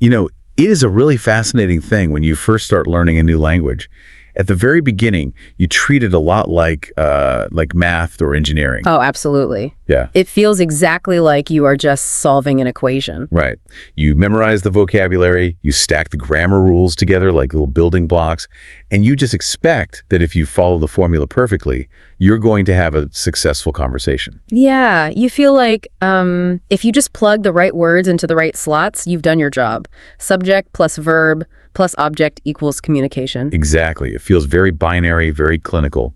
It is a really fascinating thing when you first start learning a new language. At the very beginning, you treat it a lot like math or engineering. Oh, absolutely. Yeah. It feels exactly like you are just solving an equation. Right. You memorize the vocabulary, you stack the grammar rules together like little building blocks, and you just expect that if you follow the formula perfectly, you're going to have a successful conversation. Yeah, you feel like if you just plug the right words into the right slots, you've done your job. Subject plus verb plus object equals communication. Exactly. It feels very binary, very clinical.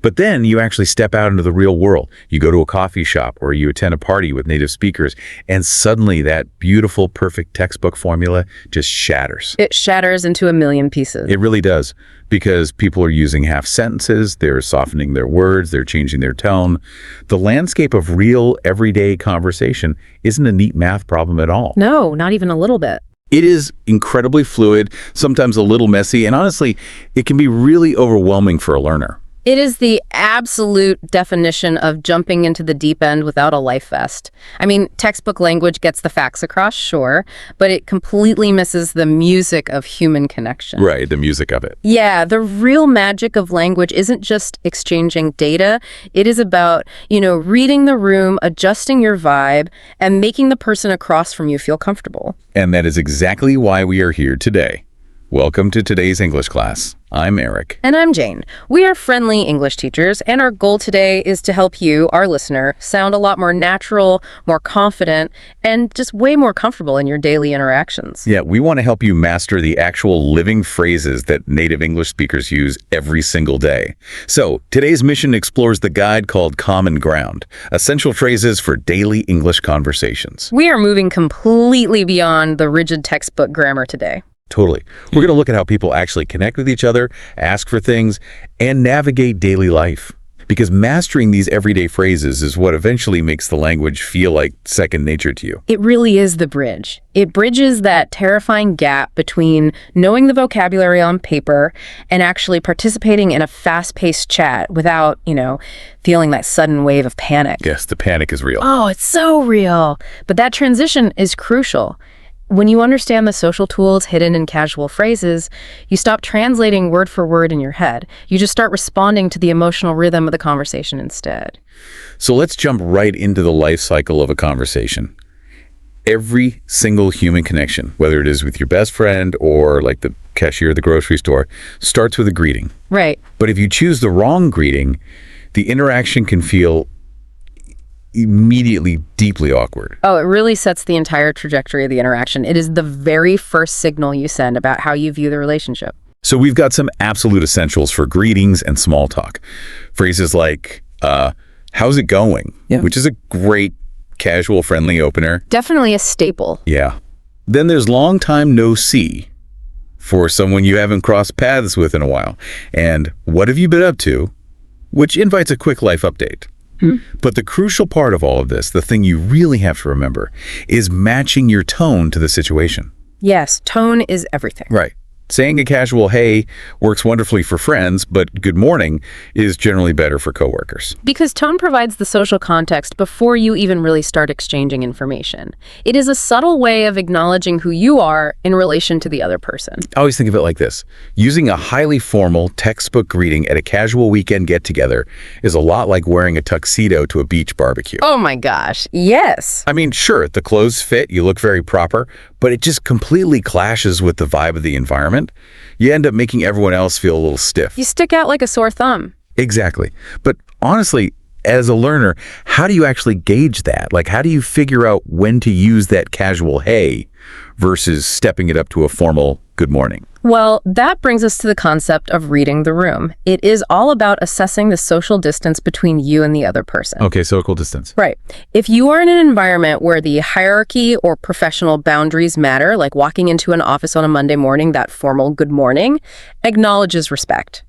But then you actually step out into the real world. You go to a coffee shop or you attend a party with native speakers, and suddenly that beautiful, perfect textbook formula just shatters. It shatters into a million pieces. It really does, because people are using half sentences, they're softening their words, they're changing their tone. The landscape of real, everyday conversation isn't a neat math problem at all. No, not even a little bit. It is incredibly fluid, sometimes a little messy, and honestly, it can be really overwhelming for a learner. It is the absolute definition of jumping into the deep end without a life vest. I mean, textbook language gets the facts across, sure, but it completely misses the music of human connection. Right, the music of it. Yeah, the real magic of language isn't just exchanging data. It is about, reading the room, adjusting your vibe, and making the person across from you feel comfortable. And that is exactly why we are here today. Welcome to today's English class. I'm Eric. And I'm Jane. We are friendly English teachers, and our goal today is to help you, our listener, sound a lot more natural, more confident, and just way more comfortable in your daily interactions. Yeah, we want to help you master the actual living phrases that native English speakers use every single day. So, today's mission explores the guide called Common Ground, essential phrases for daily English conversations. We are moving completely beyond the rigid textbook grammar today. Totally. We're going to look at how people actually connect with each other, ask for things, and navigate daily life. Because mastering these everyday phrases is what eventually makes the language feel like second nature to you. It really is the bridge. It bridges that terrifying gap between knowing the vocabulary on paper and actually participating in a fast-paced chat without, feeling that sudden wave of panic. Yes, the panic is real. Oh, it's so real. But that transition is crucial. When you understand the social tools hidden in casual phrases, you stop translating word for word in your head. You just start responding to the emotional rhythm of the conversation instead. So let's jump right into the life cycle of a conversation. Every single human connection, whether it is with your best friend or like the cashier at the grocery store, starts with a greeting. Right. But if you choose the wrong greeting, the interaction can feel immediately deeply awkward. Oh, it really sets the entire trajectory of the interaction. It is the very first signal you send about how you view the relationship. So we've got some absolute essentials for greetings and small talk. Phrases like, how's it going? Yeah. Which is a great casual, friendly opener. Definitely a staple. Yeah. Then there's long time no see for someone you haven't crossed paths with in a while. And what have you been up to? Which invites a quick life update. But the crucial part of all of this, the thing you really have to remember, is matching your tone to the situation. Yes, tone is everything. Right. Saying a casual hey works wonderfully for friends, but good morning is generally better for coworkers. Because tone provides the social context before you even really start exchanging information. It is a subtle way of acknowledging who you are in relation to the other person. I always think of it like this. Using a highly formal textbook greeting at a casual weekend get-together is a lot like wearing a tuxedo to a beach barbecue. Oh my gosh, yes. I mean, sure, the clothes fit, you look very proper, but it just completely clashes with the vibe of the environment. You end up making everyone else feel a little stiff. You stick out like a sore thumb. Exactly. But honestly, as a learner, how do you actually gauge that? Like, how do you figure out when to use that casual hey versus stepping it up to a formal good morning? Well, that brings us to the concept of reading the room. It is all about assessing the social distance between you and the other person. Okay, social distance. Right. If you are in an environment where the hierarchy or professional boundaries matter, like walking into an office on a Monday morning, that formal good morning acknowledges respect.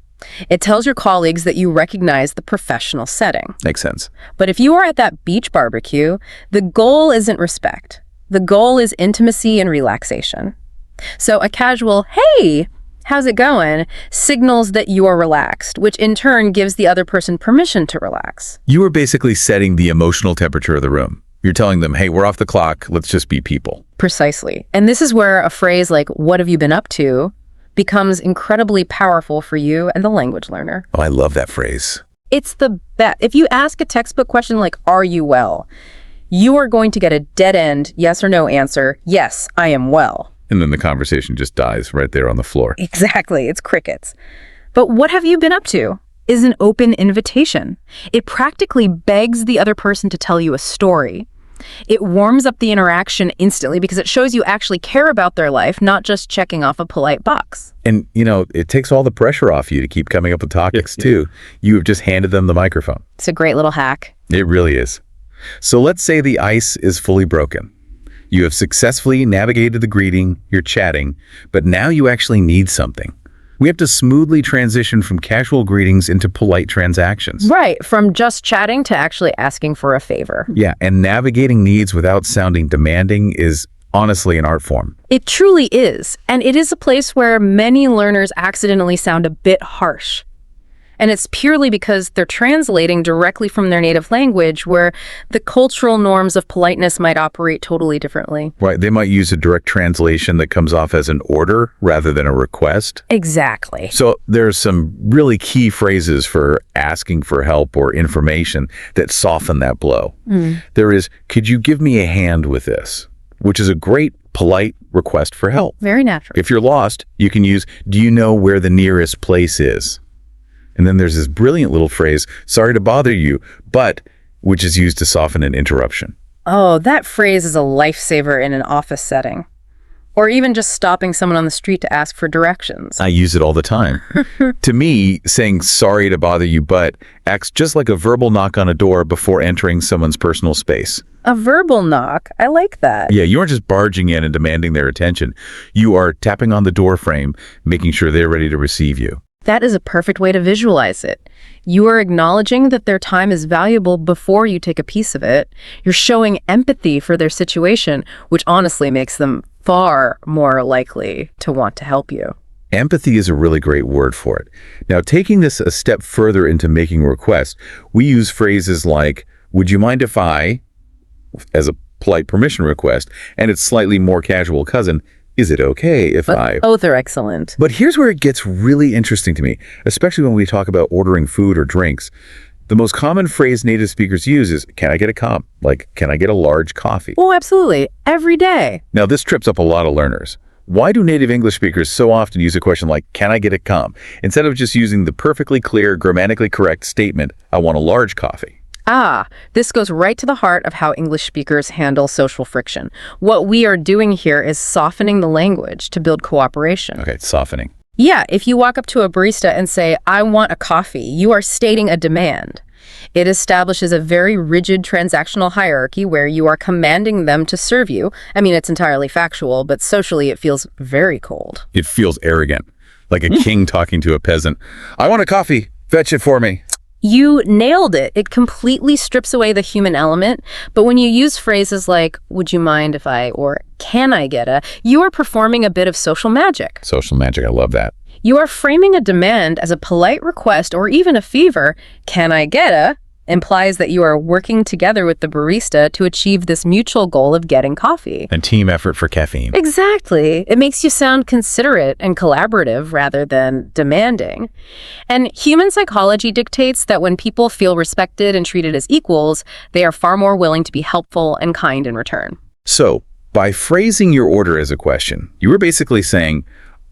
It tells your colleagues that you recognize the professional setting. Makes sense. But if you are at that beach barbecue, the goal isn't respect. The goal is intimacy and relaxation. So a casual, hey, how's it going, signals that you are relaxed, which in turn gives the other person permission to relax. You are basically setting the emotional temperature of the room. You're telling them, hey, we're off the clock. Let's just be people. Precisely. And this is where a phrase like, what have you been up to, becomes incredibly powerful for you and the language learner. Oh, I love that phrase. It's the best. If you ask a textbook question like, are you well? You are going to get a dead-end yes or no answer. Yes, I am well. And then the conversation just dies right there on the floor. Exactly. It's crickets. But what have you been up to is an open invitation. It practically begs the other person to tell you a story. It warms up the interaction instantly because it shows you actually care about their life, not just checking off a polite box. And, it takes all the pressure off you to keep coming up with topics, too. You have just handed them the microphone. It's a great little hack. It really is. So let's say the ice is fully broken. You have successfully navigated the greeting, you're chatting, but now you actually need something. We have to smoothly transition from casual greetings into polite transactions. Right, from just chatting to actually asking for a favor. Yeah, and navigating needs without sounding demanding is honestly an art form. It truly is, and it is a place where many learners accidentally sound a bit harsh. And it's purely because they're translating directly from their native language where the cultural norms of politeness might operate totally differently. Right, they might use a direct translation that comes off as an order rather than a request. Exactly. So there's some really key phrases for asking for help or information that soften that blow. There is, could you give me a hand with this? Which is a great, polite request for help. Very natural. If you're lost, you can use, do you know where the nearest place is? And then there's this brilliant little phrase, sorry to bother you, but, which is used to soften an interruption. Oh, that phrase is a lifesaver in an office setting. Or even just stopping someone on the street to ask for directions. I use it all the time. To me, saying sorry to bother you, but acts just like a verbal knock on a door before entering someone's personal space. A verbal knock? I like that. Yeah, you aren't just barging in and demanding their attention. You are tapping on the door frame, making sure they're ready to receive you. That is a perfect way to visualize it. You are acknowledging that their time is valuable before you take a piece of it. You're showing empathy for their situation, which honestly makes them far more likely to want to help you. Empathy is a really great word for it. Now, taking this a step further into making requests, we use phrases like, would you mind if I, as a polite permission request, and its slightly more casual cousin, is it okay if I... Both are excellent. But here's where it gets really interesting to me, especially when we talk about ordering food or drinks. The most common phrase native speakers use is, can I get a comp? Like, can I get a large coffee? Oh, absolutely. Every day. Now, this trips up a lot of learners. Why do native English speakers so often use a question like, can I get a comp? Instead of just using the perfectly clear, grammatically correct statement, I want a large coffee. This goes right to the heart of how English speakers handle social friction. What we are doing here is softening the language to build cooperation. Okay, it's softening. Yeah, if you walk up to a barista and say, I want a coffee, you are stating a demand. It establishes a very rigid transactional hierarchy where you are commanding them to serve you. I mean, it's entirely factual, but socially it feels very cold. It feels arrogant, like a king talking to a peasant. I want a coffee. Fetch it for me. You nailed it. It completely strips away the human element. But when you use phrases like, would you mind if I, or can I get a, you are performing a bit of social magic. Social magic, I love that. You are framing a demand as a polite request or even a favor. Can I get a implies that you are working together with the barista to achieve this mutual goal of getting coffee. And team effort for caffeine. Exactly. It makes you sound considerate and collaborative rather than demanding. And human psychology dictates that when people feel respected and treated as equals, they are far more willing to be helpful and kind in return. So, by phrasing your order as a question, you were basically saying,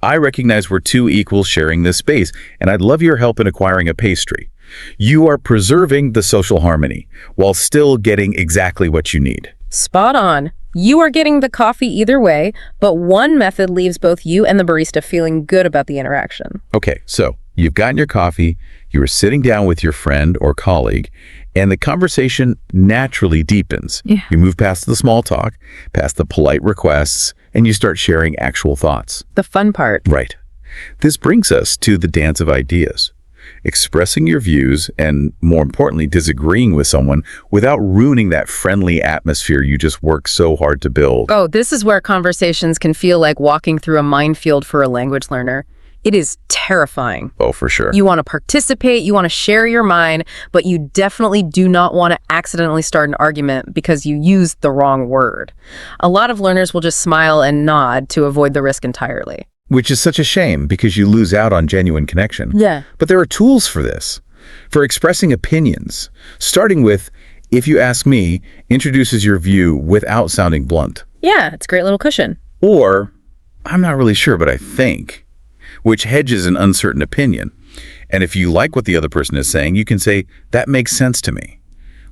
I recognize we're two equals sharing this space, and I'd love your help in acquiring a pastry. You are preserving the social harmony while still getting exactly what you need. Spot on. You are getting the coffee either way, but one method leaves both you and the barista feeling good about the interaction. Okay, so you've gotten your coffee, you were sitting down with your friend or colleague, and the conversation naturally deepens. Yeah. You move past the small talk, past the polite requests, and you start sharing actual thoughts. The fun part. Right. This brings us to the dance of ideas. Expressing your views and, more importantly, disagreeing with someone without ruining that friendly atmosphere you just worked so hard to build. Oh, this is where conversations can feel like walking through a minefield for a language learner. It is terrifying. Oh, for sure. You want to participate, you want to share your mind, but you definitely do not want to accidentally start an argument because you used the wrong word. A lot of learners will just smile and nod to avoid the risk entirely. Which is such a shame because you lose out on genuine connection. Yeah. But there are tools for this. For expressing opinions, starting with, if you ask me, introduces your view without sounding blunt. Yeah, it's a great little cushion. Or, I'm not really sure, but I think, which hedges an uncertain opinion. And if you like what the other person is saying, you can say, that makes sense to me,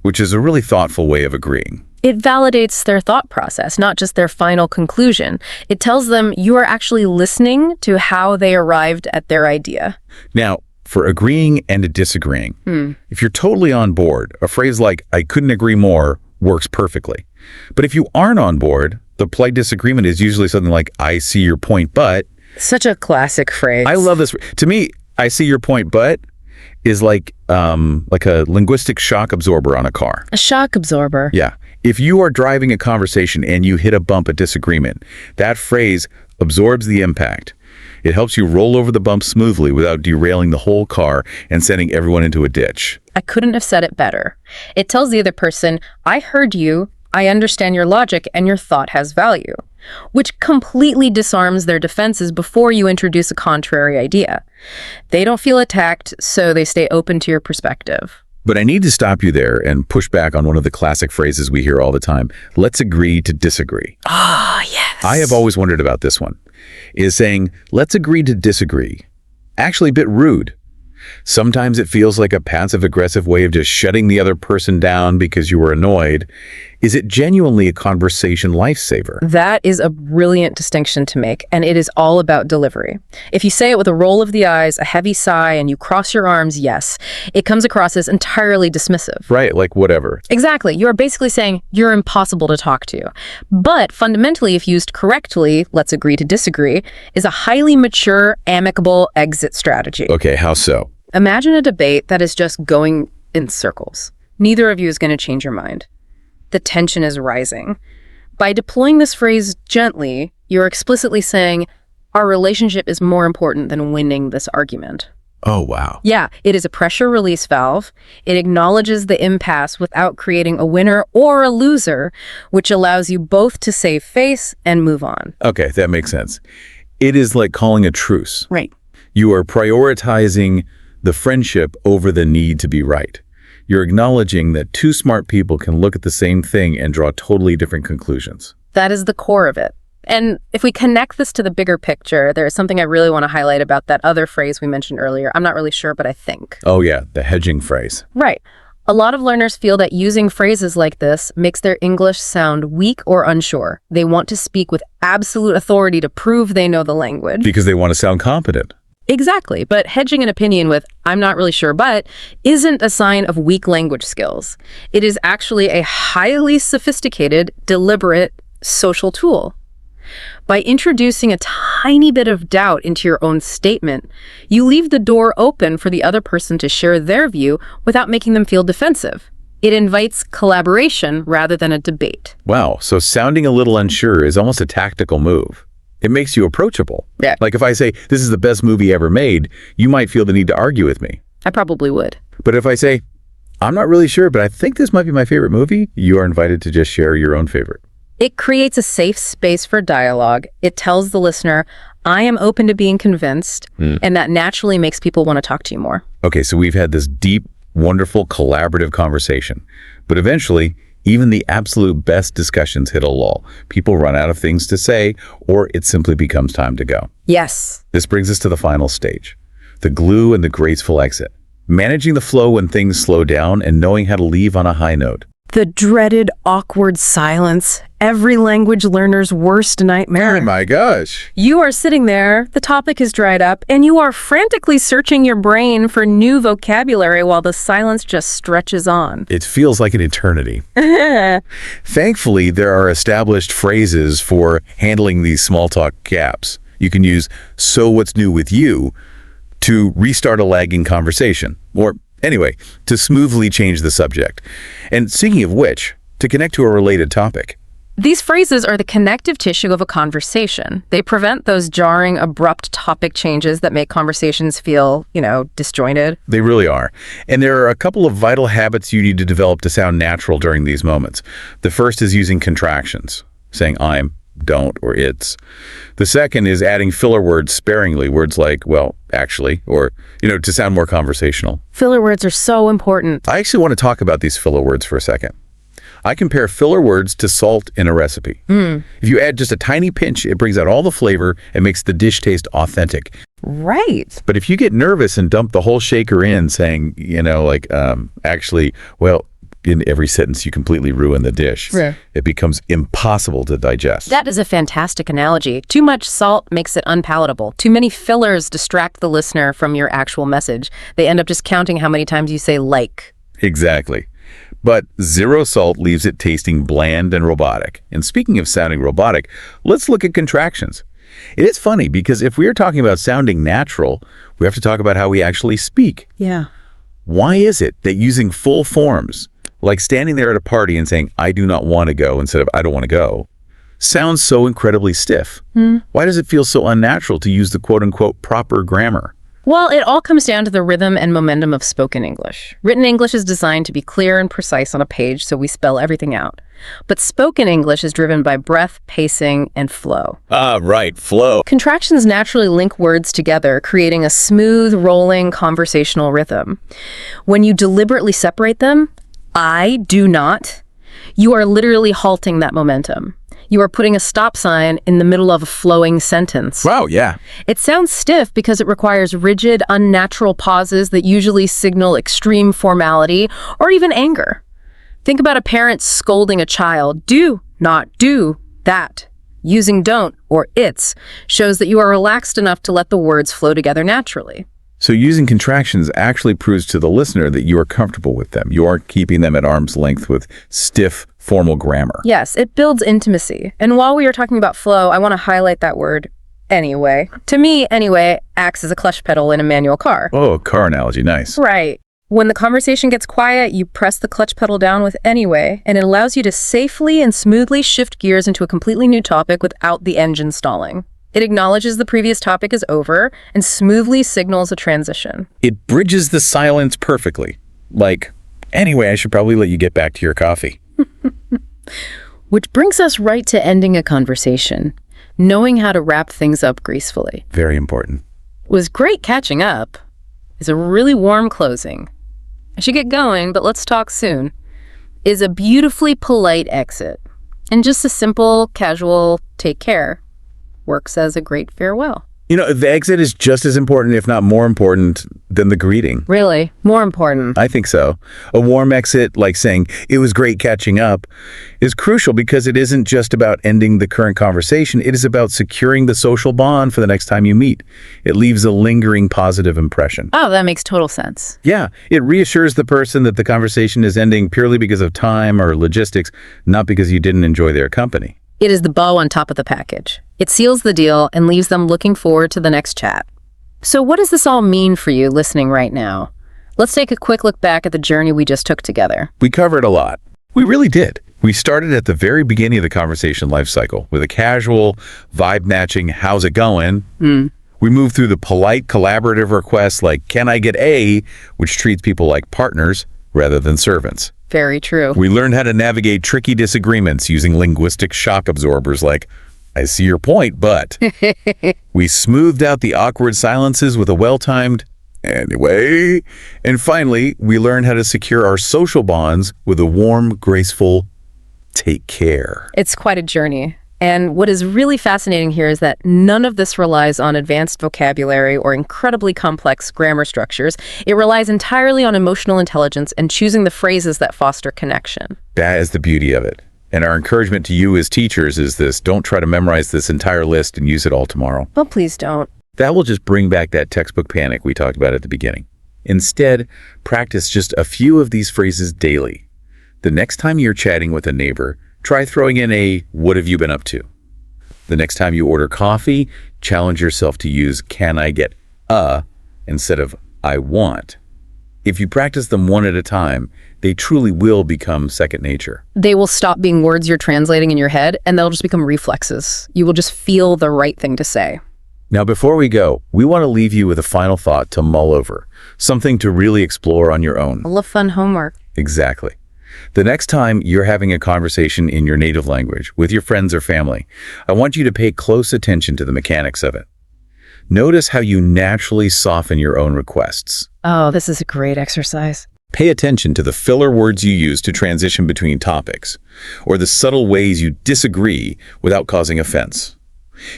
which is a really thoughtful way of agreeing. It validates their thought process, not just their final conclusion. It tells them you are actually listening to how they arrived at their idea. Now, for agreeing and disagreeing, if you're totally on board, a phrase like, I couldn't agree more, works perfectly. But if you aren't on board, the polite disagreement is usually something like, I see your point, but... Such a classic phrase. I love this. To me, I see your point, but is like a linguistic shock absorber on a car. A shock absorber. Yeah. If you are driving a conversation and you hit a bump at disagreement, that phrase absorbs the impact. It helps you roll over the bump smoothly without derailing the whole car and sending everyone into a ditch. I couldn't have said it better. It tells the other person, I heard you, I understand your logic, and your thought has value, which completely disarms their defenses before you introduce a contrary idea. They don't feel attacked, so they stay open to your perspective. But I need to stop you there and push back on one of the classic phrases we hear all the time. Let's agree to disagree. Ah, yes. I have always wondered about this one. Is saying, let's agree to disagree, actually a bit rude. Sometimes it feels like a passive-aggressive way of just shutting the other person down because you were annoyed. Is it genuinely a conversation lifesaver? That is a brilliant distinction to make, and it is all about delivery. If you say it with a roll of the eyes, a heavy sigh, and you cross your arms, yes, it comes across as entirely dismissive. Right, like whatever. Exactly. You are basically saying you're impossible to talk to. But fundamentally, if used correctly, let's agree to disagree, is a highly mature, amicable exit strategy. Okay, how so? Imagine a debate that is just going in circles. Neither of you is going to change your mind. The tension is rising. By deploying this phrase gently, you're explicitly saying, our relationship is more important than winning this argument. Oh, wow. Yeah, it is a pressure release valve. It acknowledges the impasse without creating a winner or a loser, which allows you both to save face and move on. Okay, that makes sense. It is like calling a truce. Right. You are prioritizing the friendship over the need to be right. You're acknowledging that two smart people can look at the same thing and draw totally different conclusions. That is the core of it. And if we connect this to the bigger picture, there is something I really want to highlight about that other phrase we mentioned earlier. I'm not really sure, but I think. Oh yeah, the hedging phrase. Right. A lot of learners feel that using phrases like this makes their English sound weak or unsure. They want to speak with absolute authority to prove they know the language. Because they want to sound competent. Exactly, but hedging an opinion with, I'm not really sure, but, isn't a sign of weak language skills. It is actually a highly sophisticated, deliberate social tool. By introducing a tiny bit of doubt into your own statement, you leave the door open for the other person to share their view without making them feel defensive. It invites collaboration rather than a debate. Wow, so sounding a little unsure is almost a tactical move. It makes you approachable. Yeah. Like if I say, this is the best movie ever made, you might feel the need to argue with me. I probably would. But if I say, I'm not really sure, but I think this might be my favorite movie, you are invited to just share your own favorite. It creates a safe space for dialogue. It tells the listener, I am open to being convinced, and that naturally makes people want to talk to you more. Okay, so we've had this deep, wonderful, collaborative conversation. But eventually, even the absolute best discussions hit a lull. People run out of things to say, or it simply becomes time to go. Yes. This brings us to the final stage, the glue and the graceful exit. Managing the flow when things slow down and knowing how to leave on a high note. The dreaded awkward silence, every language learner's worst nightmare. Oh my gosh. You are sitting there, the topic has dried up, and you are frantically searching your brain for new vocabulary while the silence just stretches on. It feels like an eternity. Thankfully, there are established phrases for handling these small talk gaps. You can use, so what's new with you, to restart a lagging conversation. Or anyway, to smoothly change the subject. And speaking of which, to connect to a related topic, These phrases are the connective tissue of a conversation. They prevent those jarring, abrupt topic changes that make conversations feel, disjointed. They really are. And there are a couple of vital habits you need to develop to sound natural during these moments. The first is using contractions, saying I'm, don't, or it's. The second is adding filler words sparingly, words like, well, actually, or, to sound more conversational. Filler words are so important. I actually want to talk about these filler words for a second. I compare filler words to salt in a recipe. If you add just a tiny pinch, it brings out all the flavor and makes the dish taste authentic. Right. But if you get nervous and dump the whole shaker in saying, actually, well, in every sentence you completely ruin the dish. Right. It becomes impossible to digest. That is a fantastic analogy. Too much salt makes it unpalatable. Too many fillers distract the listener from your actual message. They end up just counting how many times you say like. Exactly. But zero salt leaves it tasting bland and robotic. And speaking of sounding robotic, let's look at contractions. It is funny because if we are talking about sounding natural, we have to talk about how we actually speak. Yeah. Why is it that using full forms, like standing there at a party and saying, I do not want to go instead of I don't want to go, sounds so incredibly stiff? Why does it feel so unnatural to use the quote-unquote proper grammar? Well, it all comes down to the rhythm and momentum of spoken English. Written English is designed to be clear and precise on a page, so we spell everything out. But spoken English is driven by breath, pacing, and flow. Ah, right, flow. Contractions naturally link words together, creating a smooth, rolling conversational rhythm. When you deliberately separate them, I do not, you are literally halting that momentum. You are putting a stop sign in the middle of a flowing sentence. Wow, yeah. It sounds stiff because it requires rigid, unnatural pauses that usually signal extreme formality or even anger. Think about a parent scolding a child. Do not do that. Using don't or it's shows that you are relaxed enough to let the words flow together naturally. So using contractions actually proves to the listener that you are comfortable with them. You aren't keeping them at arm's length with stiff, formal grammar. Yes, it builds intimacy. And while we are talking about flow, I want to highlight that word, anyway. To me, anyway, acts as a clutch pedal in a manual car. Oh, car analogy, nice. Right. When the conversation gets quiet, you press the clutch pedal down with anyway, and it allows you to safely and smoothly shift gears into a completely new topic without the engine stalling. It acknowledges the previous topic is over and smoothly signals a transition. It bridges the silence perfectly. Like, anyway, I should probably let you get back to your coffee. Which brings us right to ending a conversation, knowing how to wrap things up gracefully. Very important. It was great catching up. It's a really warm closing. I should get going, but let's talk soon. Is a beautifully polite exit. And just a simple, casual take care works as a great farewell. The exit is just as important, if not more important, than the greeting. Really? More important? I think so. A warm exit, like saying, it was great catching up, is crucial because it isn't just about ending the current conversation. It is about securing the social bond for the next time you meet. It leaves a lingering positive impression. Oh, that makes total sense. Yeah, it reassures the person that the conversation is ending purely because of time or logistics, not because you didn't enjoy their company. It is the bow on top of the package. It seals the deal and leaves them looking forward to the next chat. So what does this all mean for you listening right now? Let's take a quick look back at the journey we just took together. We covered a lot. We really did. We started at the very beginning of the conversation life cycle with a casual, vibe-matching, how's it going? We moved through the polite, collaborative requests like, can I get a, which treats people like partners rather than servants. Very true. We learned how to navigate tricky disagreements using linguistic shock absorbers like, I see your point, but... We smoothed out the awkward silences with a well-timed, anyway. And finally, we learned how to secure our social bonds with a warm, graceful, take care. It's quite a journey. And what is really fascinating here is that none of this relies on advanced vocabulary or incredibly complex grammar structures. It relies entirely on emotional intelligence and choosing the phrases that foster connection. That is the beauty of it. And our encouragement to you as teachers is this: don't try to memorize this entire list and use it all tomorrow. Well, please don't. That will just bring back that textbook panic we talked about at the beginning. Instead, practice just a few of these phrases daily. The next time you're chatting with a neighbor, try throwing in a, what have you been up to? The next time you order coffee, challenge yourself to use, can I get a, instead of I want. If you practice them one at a time, They truly will become second nature. They will stop being words you're translating in your head, and they'll just become reflexes. You will just feel the right thing to say. Now, before we go, we want to leave you with a final thought to mull over, something to really explore on your own. I love fun homework. Exactly. The next time you're having a conversation in your native language with your friends or family, I want you to pay close attention to the mechanics of it. Notice how you naturally soften your own requests. Oh, this is a great exercise. Pay attention to the filler words you use to transition between topics, or the subtle ways you disagree without causing offense.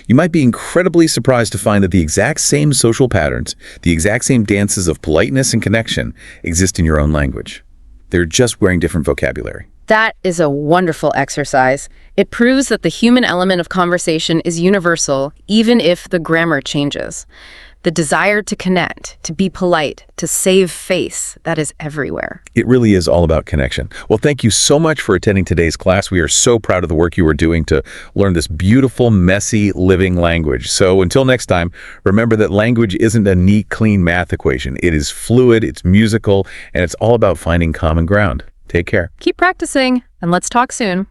You might be incredibly surprised to find that the exact same social patterns, the exact same dances of politeness and connection exist in your own language. They're just wearing different vocabulary. That is a wonderful exercise. It proves that the human element of conversation is universal, even if the grammar changes. The desire to connect, to be polite, to save face, that is everywhere. It really is all about connection. Well, thank you so much for attending today's class. We are so proud of the work you are doing to learn this beautiful, messy, living language. So until next time, remember that language isn't a neat, clean math equation. It is fluid, it's musical, and it's all about finding common ground. Take care. Keep practicing, and let's talk soon.